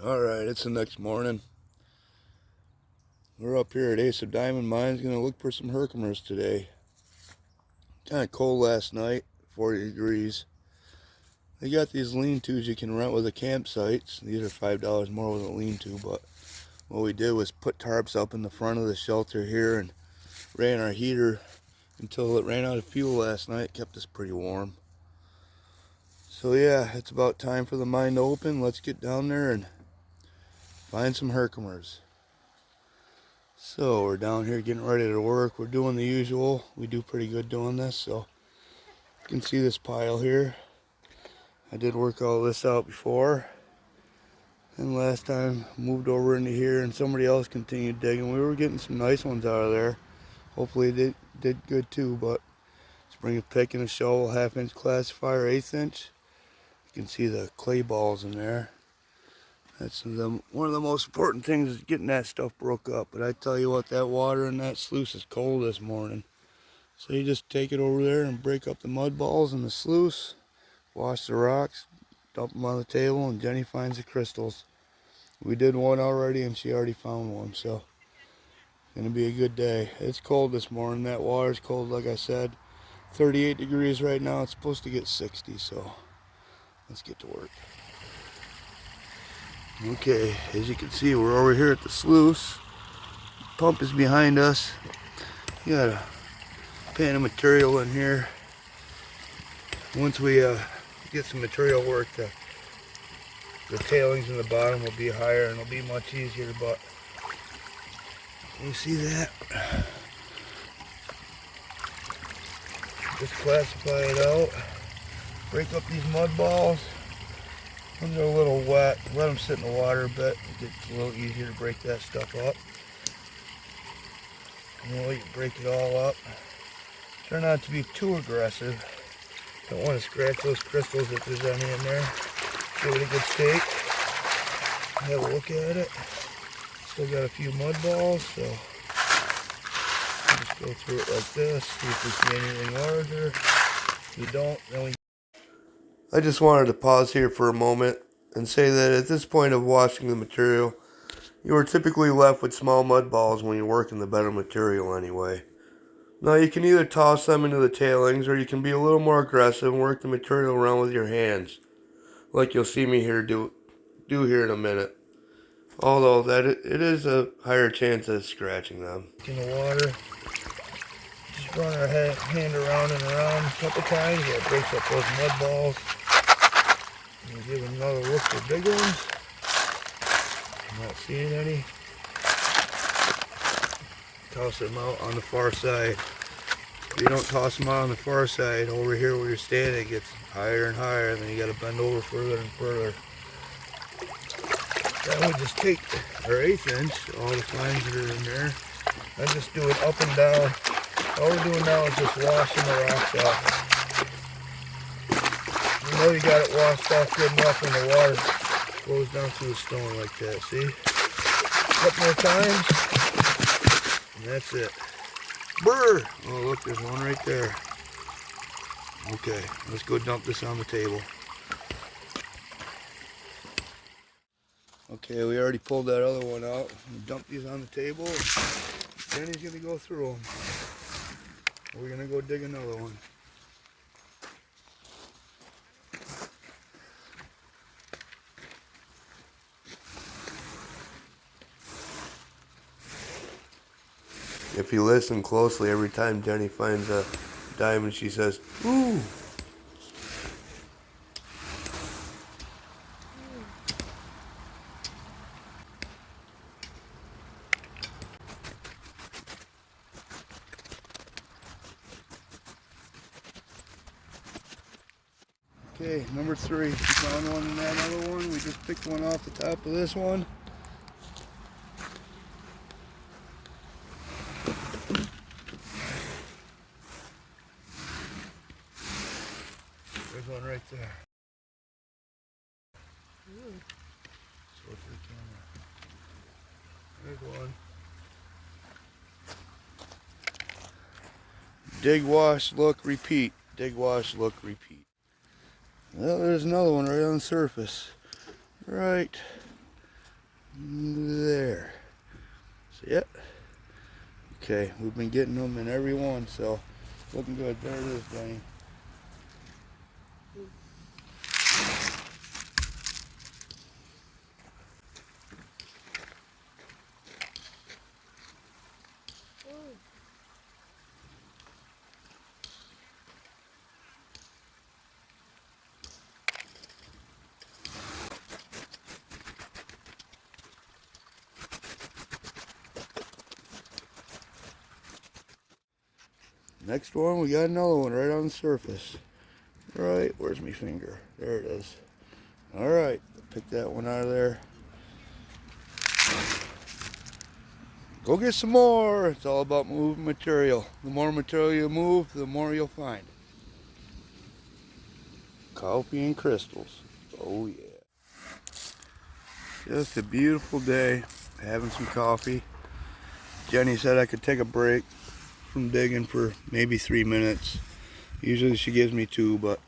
Alright, it's the next morning. We're up here at Ace of Diamond Mines, gonna look for some Herkimers today. Kinda cold last night, 40 degrees. They got these lean-tos you can rent with the campsites. These are $5 more with a lean-to, but what we did was put tarps up in the front of the shelter here and ran our heater until it ran out of fuel last night. It kept us pretty warm. So yeah, it's about time for the mine to open. Let's get down there and find some Herkimers. So we're down here getting ready to work. We're doing the usual. We do pretty good doing this. So you can see this pile here. I did work all this out before. And last time moved over into here and somebody else continued digging. We were getting some nice ones out of there. Hopefully they did good too. But let's bring a pick and a shovel, 1/2-inch classifier, 1/8 inch. You can see the clay balls in there. That's one of the most important things is getting that stuff broke up. But I tell you what, that water in that sluice is cold this morning. So you just take it over there and break up the mud balls in the sluice, wash the rocks, dump them on the table, and Jenny finds the crystals. We did one already and she already found one, so it's gonna be a good day. It's cold this morning. That water's cold, like I said. 38 degrees right now. It's supposed to get 60, so let's get to work. Okay, as you can see, we're over here at the sluice. Pump is behind us. You got a pan of material in here. Once we get some material work, the tailings in the bottom will be higher and it'll be much easier. But you see that? Just classify it out. Break up these mud balls. When they're a little wet, let them sit in the water a bit. It gets a little easier to break that stuff up. And then you break it all up. Try not to be too aggressive. Don't want to scratch those crystals if there's any in there. Give it a good shake. Have a look at it. Still got a few mud balls, so just go through it like this. See if we see anything larger. If we don't, then we... I just wanted to pause here for a moment and say that at this point of washing the material, you are typically left with small mud balls when you're working the better material anyway. Now you can either toss them into the tailings or you can be a little more aggressive and work the material around with your hands, like you'll see me here do here in a minute. Although that it is a higher chance of scratching them. In the water, just run our hand around and around a couple times. It breaks up those mud balls. And give it another look for big ones. I'm not seeing any. Toss them out on the far side. If you don't toss them out on the far side, over here where you're standing, it gets higher and higher, and then you got to bend over further and further. Then we just take our 1/8 inch, all the fines that are in there, and just do it up and down. All we're doing now is just washing the rocks off. You know you got it washed off good enough when the water goes down through the stone like that, see? A couple more times, and that's it. Brr! Oh look, there's one right there. Okay, let's go dump this on the table. Okay, we already pulled that other one out. Dump these on the table. Jenny's gonna go through them. We're gonna go dig another one. If you listen closely, every time Jenny finds a diamond, she says, "Ooh." Okay, number 3. We found one in that other one. We just picked one off the top of this one. There's one right there. So for the camera. There's one. Dig, wash, look, repeat. Dig, wash, look, repeat. Well, there's another one right on the surface. Right There. See it? Okay, we've been getting them in every one, so looking good. There it is, Jenny. Next one, we got another one right on the surface. Right, where's my finger? There it is. Alright, pick that one out of there. Go get some more. It's all about moving material. The more material you move, the more you'll find. Coffee and crystals. Oh yeah. Just a beautiful day. Having some coffee. Jenny said I could take a break from digging for maybe 3 minutes. Usually she gives me 2, but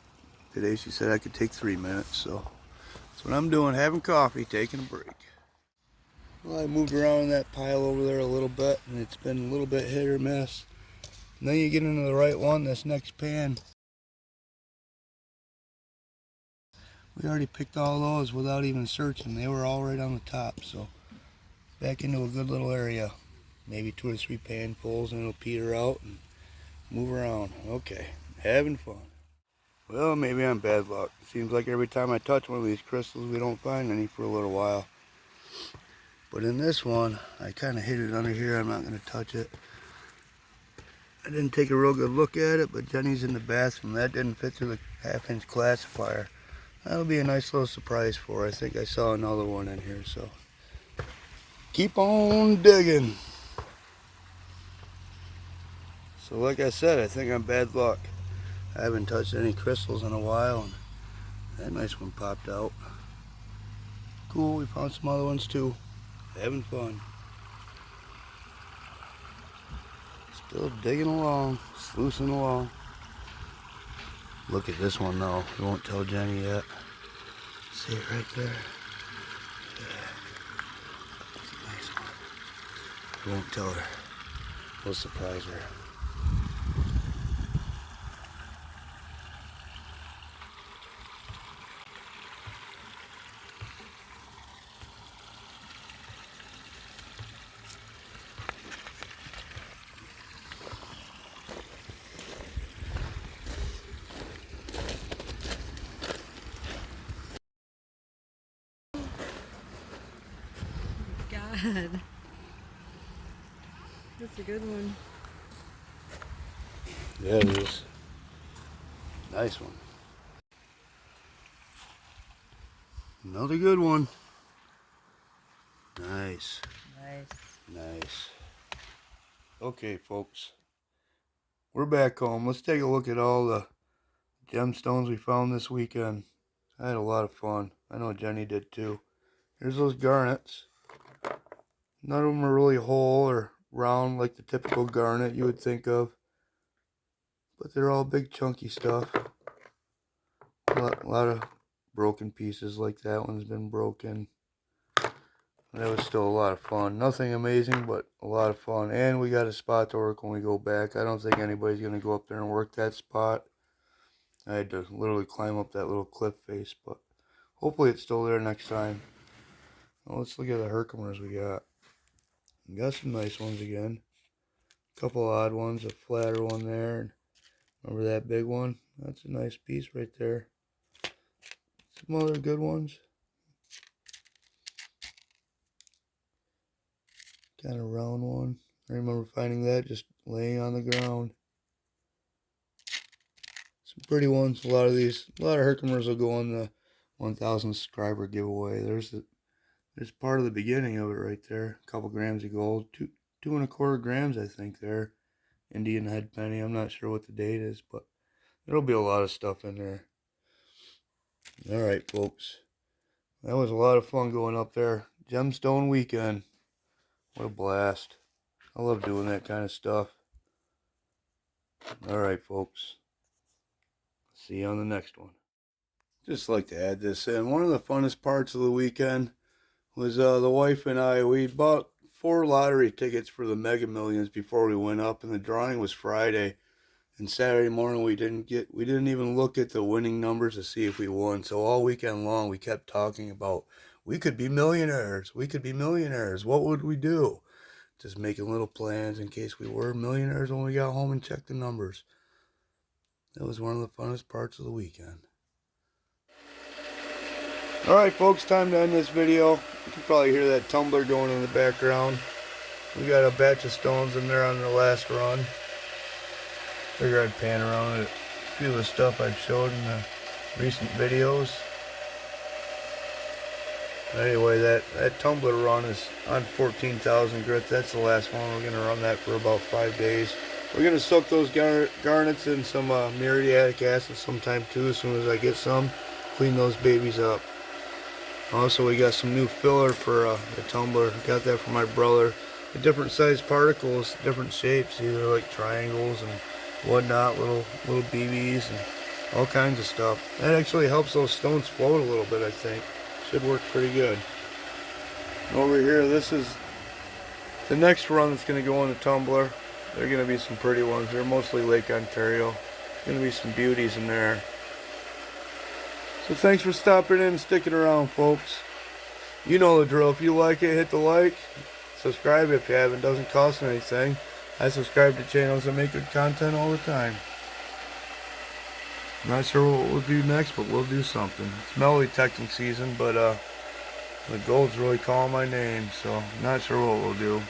today she said I could take 3 minutes, so that's what I'm doing, having coffee, taking a break. Well, I moved around in that pile over there a little bit, and it's been a little bit hit or miss. And then you get into the right one, this next pan. We already picked all those without even searching. They were all right on the top, so back into a good little area. Maybe 2 or 3 panfuls, and it'll peter out and move around. Okay, having fun. Well, maybe I'm bad luck. It seems like every time I touch one of these crystals, we don't find any for a little while. But in this one, I kind of hid it under here. I'm not going to touch it. I didn't take a real good look at it, but Jenny's in the bathroom. That didn't fit through the 1/2-inch classifier. That'll be a nice little surprise for her. I think I saw another one in here, so keep on digging. So like I said, I think I'm bad luck. I haven't touched any crystals in a while, and that nice one popped out. Cool, we found some other ones too. Having fun. Still digging along, sluicing along. Look at this one though. We won't tell Jenny yet. See it right there? Yeah. It's a nice one. We won't tell her. We'll surprise her. God. That's a good one. Yeah, it is. Nice one. Another good one. Nice. Nice. Okay, folks. We're back home. Let's take a look at all the gemstones we found this weekend. I had a lot of fun. I know Jenny did too. Here's those garnets. None of them are really whole or round like the typical garnet you would think of. But they're all big chunky stuff. A lot of broken pieces, like that one's been broken. That was still a lot of fun. Nothing amazing, but a lot of fun. And we got a spot to work when we go back. I don't think anybody's going to go up there and work that spot. I had to literally climb up that little cliff face, but hopefully it's still there next time. Well, let's look at the Herkimers we got. We got some nice ones again. A couple odd ones, a flatter one there. And remember that big one? That's a nice piece right there. Some other good ones. Kind of round one. I remember finding that just laying on the ground. Some pretty ones. A lot of Herkimers will go on the 1,000 subscriber giveaway. There's part of the beginning of it right there. A couple grams of gold. 2.25 grams, I think, there. Indian head penny. I'm not sure what the date is, but there'll be a lot of stuff in there. Alright, folks. That was a lot of fun going up there. Gemstone weekend. What a blast. I love doing that kind of stuff. Alright, folks. See you on the next one. Just like to add this in. One of the funnest parts of the weekend was the wife and I, we bought 4 lottery tickets for the Mega Millions before we went up, and the drawing was Friday. And Saturday morning we didn't even look at the winning numbers to see if we won. So all weekend long we kept talking about, we could be millionaires. We could be millionaires. What would we do? Just making little plans in case we were millionaires when we got home and checked the numbers. That was one of the funnest parts of the weekend. Alright folks, time to end this video. You can probably hear that tumbler going in the background. We got a batch of stones in there on the last run. Figure I'd pan around a few of the stuff I've showed in the recent videos. Anyway, that tumbler run is on 14,000 grit. That's the last one. We're going to run that for about 5 days. We're going to soak those garnets in some muriatic acid sometime too, as soon as I get some. Clean those babies up. Also, we got some new filler for the tumbler. Got that from my brother. The different sized particles, different shapes, either like triangles and whatnot, little BBs and all kinds of stuff. That actually helps those stones float a little bit, I think. Should work pretty good. And over here, this is the next run that's going to go in the tumbler. They're going to be some pretty ones. They're mostly Lake Ontario. Going to be some beauties in there. So thanks for stopping in and sticking around, folks. You know the drill. If you like it, hit the like. Subscribe if you haven't. Doesn't cost anything. I subscribe to channels that make good content all the time. Not sure what we'll do next, but we'll do something. It's metal detecting season, but the gold's really calling my name, so not sure what we'll do.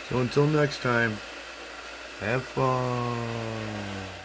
So until next time, have fun.